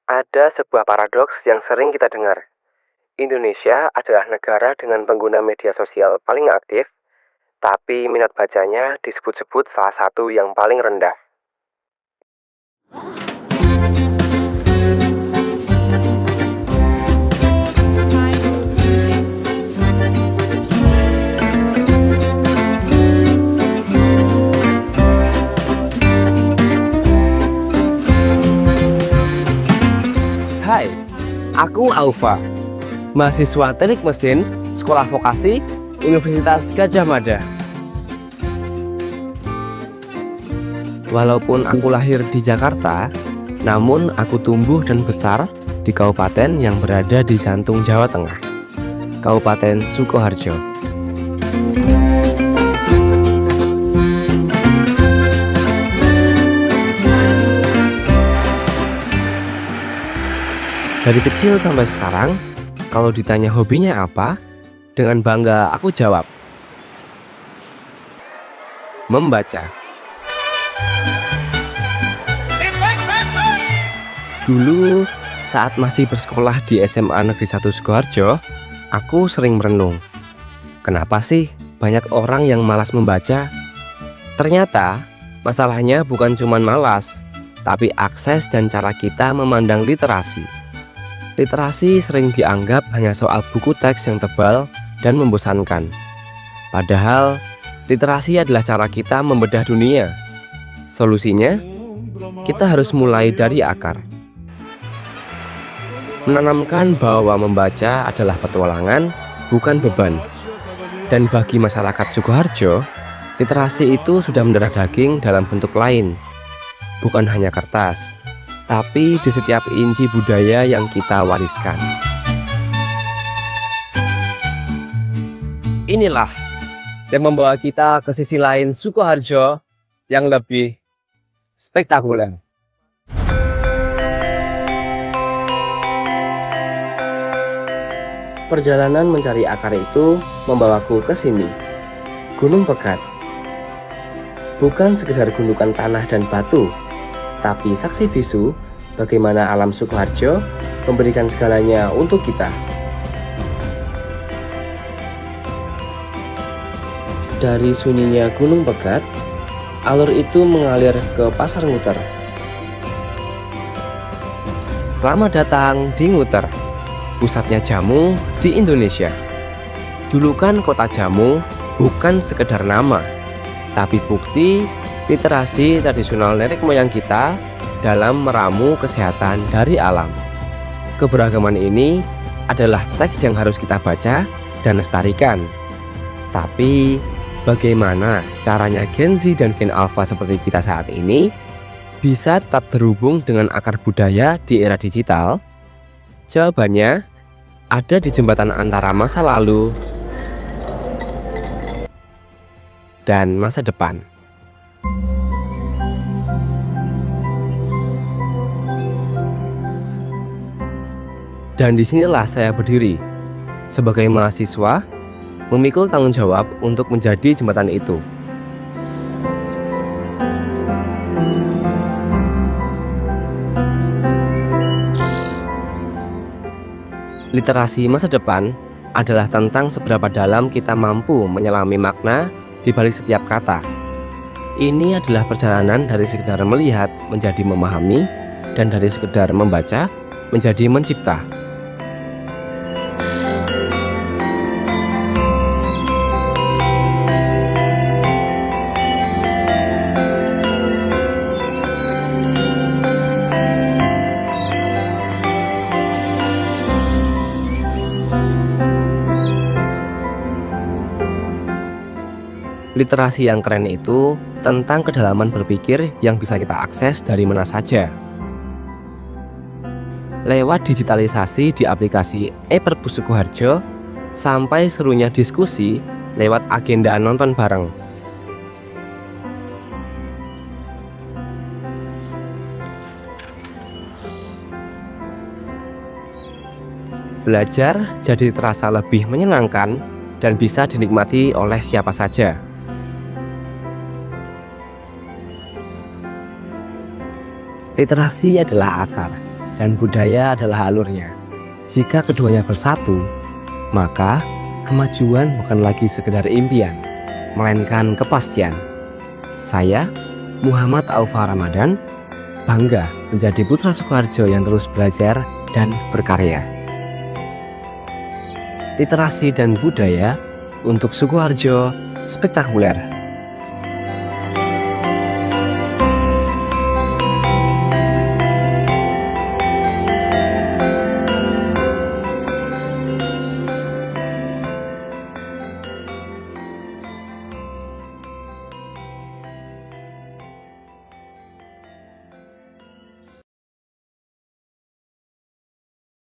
Ada sebuah paradoks yang sering kita dengar. Indonesia adalah negara dengan pengguna media sosial paling aktif, tapi minat bacanya disebut-sebut salah satu yang paling rendah. Hai, aku Aufa, mahasiswa teknik mesin, sekolah vokasi, Universitas Gadjah Mada. Walaupun aku lahir di Jakarta, namun aku tumbuh dan besar di kabupaten yang berada di jantung Jawa Tengah, Kabupaten Sukoharjo. Dari kecil sampai sekarang, kalau ditanya hobinya apa, dengan bangga aku jawab, membaca. Dulu, saat masih bersekolah di SMA Negeri 1 Sukoharjo, aku sering merenung. Kenapa sih banyak orang yang malas membaca? Ternyata, masalahnya bukan cuma malas, tapi akses dan cara kita memandang literasi. Literasi sering dianggap hanya soal buku teks yang tebal dan membosankan. Padahal, literasi adalah cara kita membedah dunia. Solusinya, kita harus mulai dari akar. Menanamkan bahwa membaca adalah petualangan, bukan beban. Dan bagi masyarakat Sukoharjo, literasi itu sudah mendarah daging dalam bentuk lain, bukan hanya kertas, tapi di setiap inci budaya yang kita wariskan. Inilah yang membawa kita ke sisi lain Sukoharjo yang lebih spektakuler. Perjalanan mencari akar itu membawaku ke sini, Gunung Pegat. Bukan sekedar gundukan tanah dan batu, tapi saksi bisu bagaimana alam Sukoharjo memberikan segalanya untuk kita. Dari sunyinya Gunung Pegat, alur itu mengalir ke Pasar Nguter. Selamat datang di Nguter, pusatnya jamu di Indonesia. Julukan kota jamu bukan sekedar nama, tapi bukti literasi tradisional nenek moyang kita dalam meramu kesehatan dari alam. Keberagaman ini adalah teks yang harus kita baca dan lestarikan. Tapi, bagaimana caranya Gen Z dan Gen Alpha seperti kita saat ini bisa tetap terhubung dengan akar budaya di era digital? Jawabannya ada di jembatan antara masa lalu dan masa depan. Dan disinilah saya berdiri, sebagai mahasiswa, memikul tanggung jawab untuk menjadi jembatan itu. Literasi masa depan adalah tentang seberapa dalam kita mampu menyelami makna di balik setiap kata. Ini adalah perjalanan dari sekedar melihat menjadi memahami, dan dari sekedar membaca menjadi mencipta. Literasi yang keren itu tentang kedalaman berpikir yang bisa kita akses dari mana saja. Lewat digitalisasi di aplikasi e-Perpus Sukoharjo, sampai serunya diskusi lewat agenda nonton bareng. Belajar jadi terasa lebih menyenangkan dan bisa dinikmati oleh siapa saja. Literasi adalah akar, dan budaya adalah alurnya. Jika keduanya bersatu, maka kemajuan bukan lagi sekedar impian, melainkan kepastian. Saya, Muhammad Aufa Ramadan, bangga menjadi putra Sukoharjo yang terus belajar dan berkarya. Literasi dan budaya untuk Sukoharjo spektakuler.